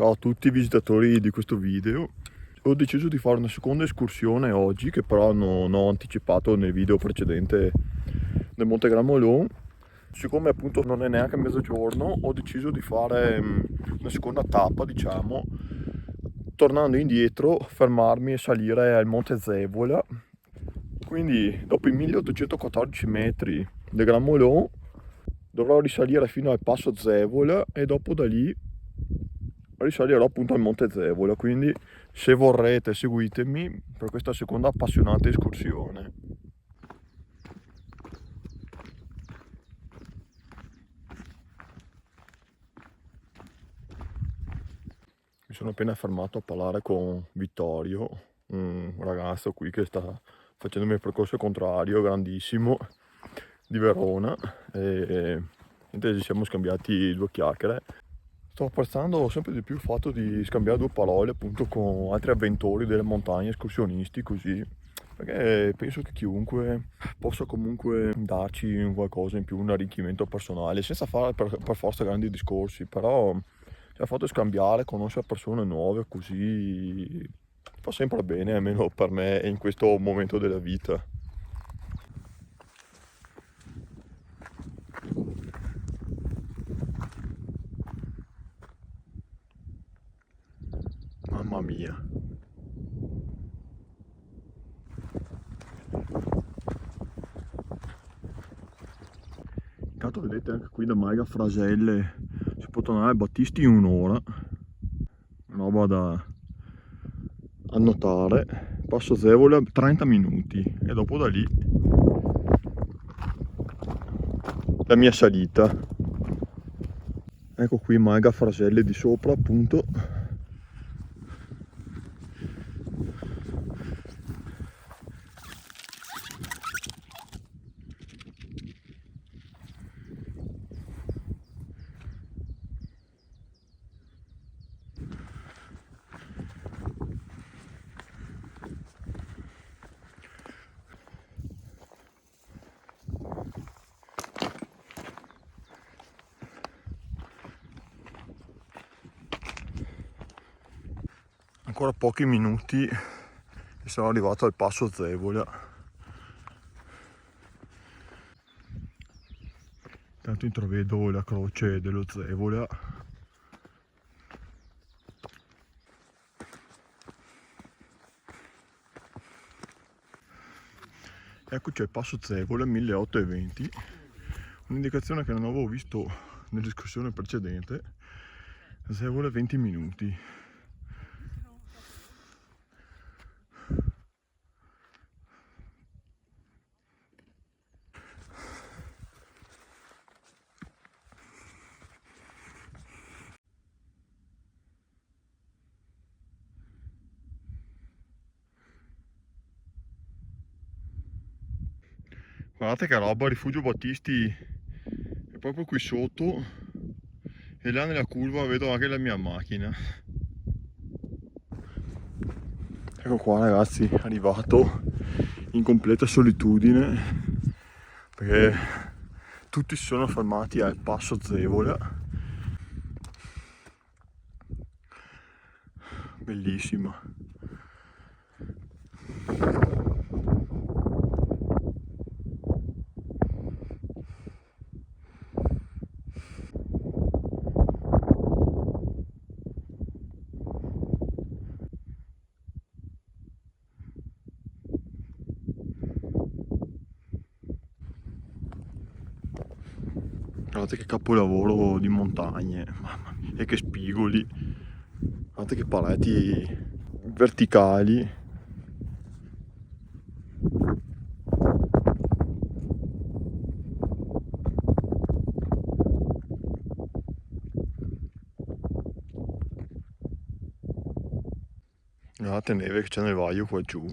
Ciao a tutti i visitatori di questo video. Ho deciso di fare una seconda escursione oggi, che però non ho anticipato nel video precedente del Monte Gramolon. Siccome appunto non è neanche mezzogiorno, ho deciso di fare una seconda tappa, diciamo, tornando indietro, fermarmi e salire al Monte Zevola. Quindi dopo i 1814 metri del Gramolon dovrò risalire fino al passo Zevola e dopo da lì risalirò appunto al Monte Zevola. Quindi se vorrete seguitemi per questa seconda appassionante escursione. Mi sono appena fermato a parlare con Vittorio, un ragazzo qui che sta facendo il mio percorso contrario, grandissimo, di Verona, e niente, ci siamo scambiati due chiacchiere. Sto apprezzando sempre di più il fatto di scambiare due parole appunto con altri avventori delle montagne, escursionisti, così, perché penso che chiunque possa comunque darci qualcosa in più, un arricchimento personale, senza fare per forza grandi discorsi, però cioè, il fatto di scambiare, conoscere persone nuove, così fa sempre bene, almeno per me in questo momento della vita. Mamma mia. Intanto vedete anche qui da Maiga Fraselle si può tornare a Battisti in un'ora, roba da annotare. Passo Zevola 30 minuti e dopo da lì la mia salita. Ecco qui Maiga Fraselle di sopra appunto. Ancora pochi minuti e sono arrivato al passo Zevola. Intanto intravedo la croce dello Zevola. Eccoci al passo Zevola 1820, un'indicazione che non avevo visto nell'escursione precedente. Zevola 20 minuti. Guardate che roba, Rifugio Battisti è proprio qui sotto e là nella curva vedo anche la mia macchina. Ecco qua ragazzi, arrivato in completa solitudine perché tutti si sono fermati al passo Zevola. Bellissima. Guardate che capolavoro di montagne, mamma mia, e che spigoli, guardate che pareti verticali. Guardate neve che c'è nel vaglio qua giù.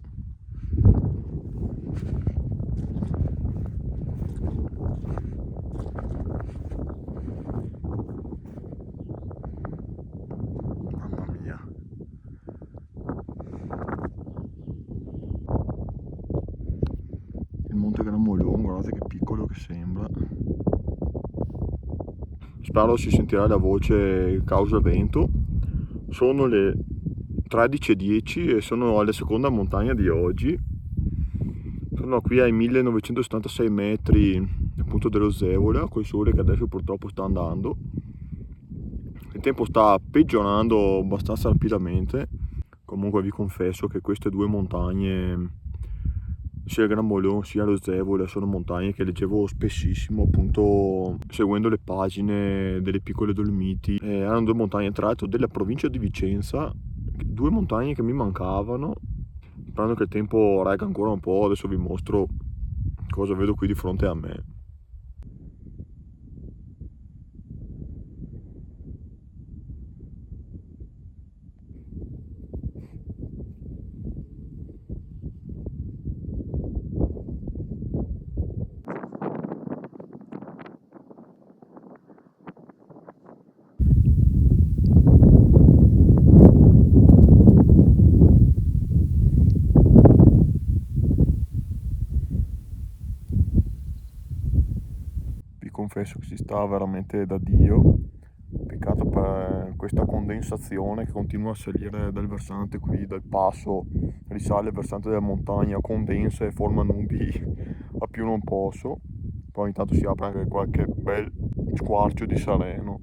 Monte Gramolon, guardate che piccolo che sembra. Spero si sentirà la voce causa vento, Sono le 13:10 e sono alla seconda montagna di oggi. Sono qui ai 1976 metri appunto dello Zevola, col sole che adesso purtroppo sta andando. Il tempo sta peggiorando abbastanza rapidamente. Comunque vi confesso che queste due montagne, sia il Gran Molon sia lo Zevola, sono montagne che leggevo spessissimo appunto seguendo le pagine delle piccole Dolomiti. Erano due montagne tra l'altro della provincia di Vicenza, due montagne che mi mancavano. Sperando che il tempo regga ancora un po', adesso vi mostro cosa vedo qui di fronte a me. Vi confesso che si sta veramente da Dio. Peccato per questa condensazione che continua a salire dal versante qui, dal passo, risale al versante della montagna, condensa e forma nubi a più non posso. Poi ogni tanto si apre anche qualche bel squarcio di sereno.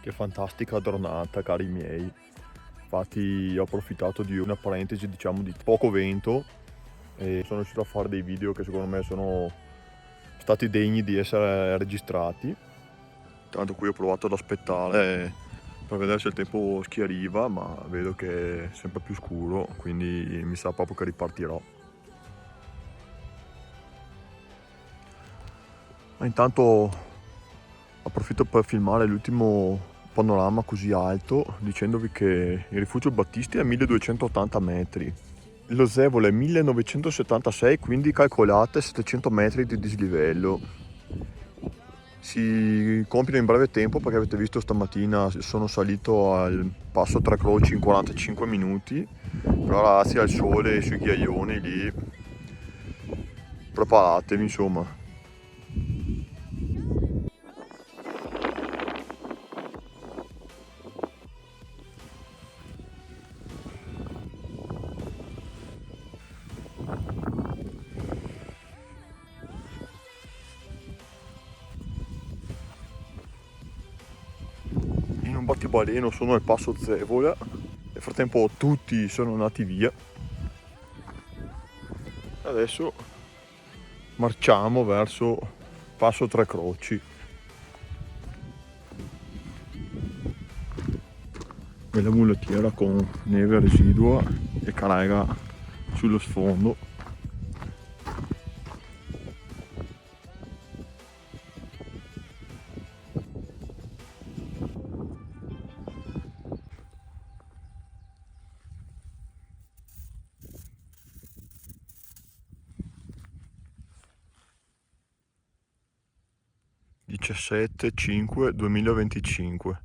Che fantastica giornata, cari miei. Infatti ho approfittato di una parentesi, diciamo, di poco vento e sono riuscito a fare dei video che secondo me sono stati degni di essere registrati. Tanto qui ho provato ad aspettare per vedere se il tempo schiariva, ma vedo che è sempre più scuro, quindi mi sa proprio che ripartirò. Ma intanto approfitto per filmare l'ultimo panorama così alto, dicendovi che il rifugio Battisti è a 1280 metri. Lo Zevola è 1976, quindi calcolate 700 metri di dislivello. Si compiono in breve tempo perché avete visto stamattina sono salito al passo Tre Croci in 45 minuti, però grazie al sole e sui ghiaioni lì preparatevi insomma. In un battibaleno sono al passo Zevola, nel frattempo tutti sono andati via. Adesso marciamo verso passo Tre Croci. Bella mulettiera con neve residua e carrega sullo sfondo. 17/5/2025.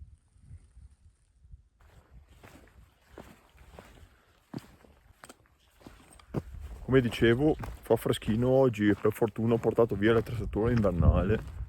Come dicevo, fa freschino oggi e per fortuna ho portato via l'attrezzatura invernale.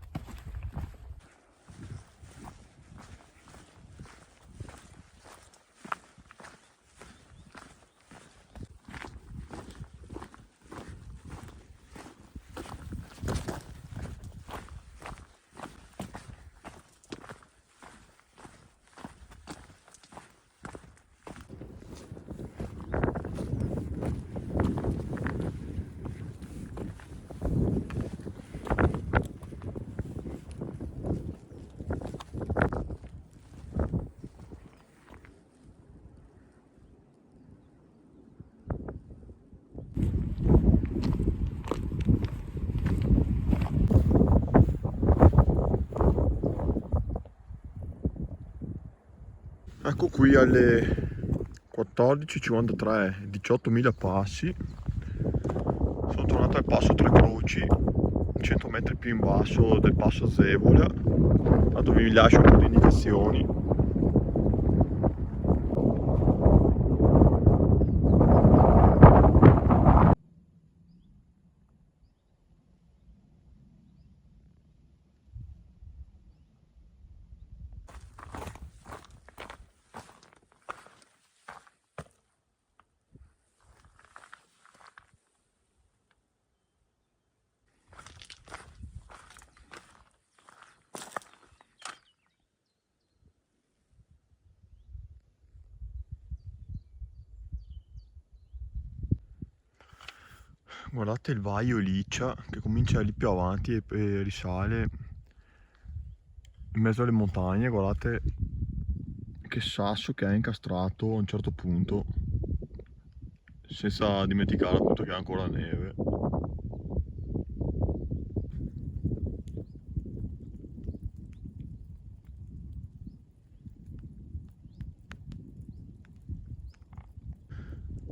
Ecco qui alle 14:53, 18.000 passi. Sono tornato al passo Tre Croci, 100 metri più in basso del passo Zevola. Tanto vi lascio un po' di indicazioni. Guardate il Vaio Licia che comincia lì più avanti e risale in mezzo alle montagne. Guardate che sasso che è incastrato a un certo punto, senza dimenticare appunto che ha ancora neve.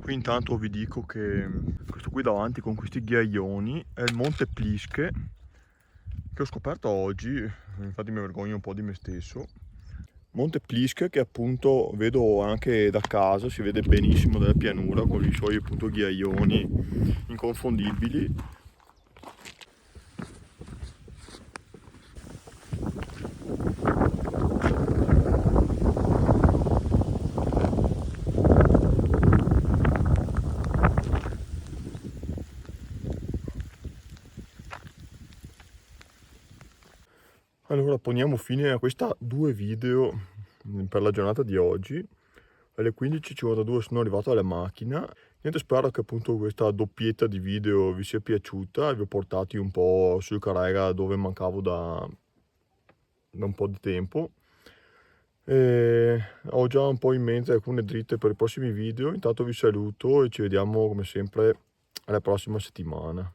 Qui intanto vi dico che questo qui davanti con questi ghiaioni è il Monte Plische, che ho scoperto oggi, infatti mi vergogno un po' di me stesso. Monte Plische che appunto vedo anche da casa, si vede benissimo dalla pianura con i suoi appunto ghiaioni inconfondibili. Allora poniamo fine a questa 2 video per la giornata di oggi. Alle 15:52 sono arrivato alla macchina. Niente, spero che appunto questa doppietta di video vi sia piaciuta e vi ho portati un po' sul Carrega dove mancavo da un po' di tempo. E ho già un po' in mente alcune dritte per i prossimi video. Intanto vi saluto e ci vediamo come sempre alla prossima settimana.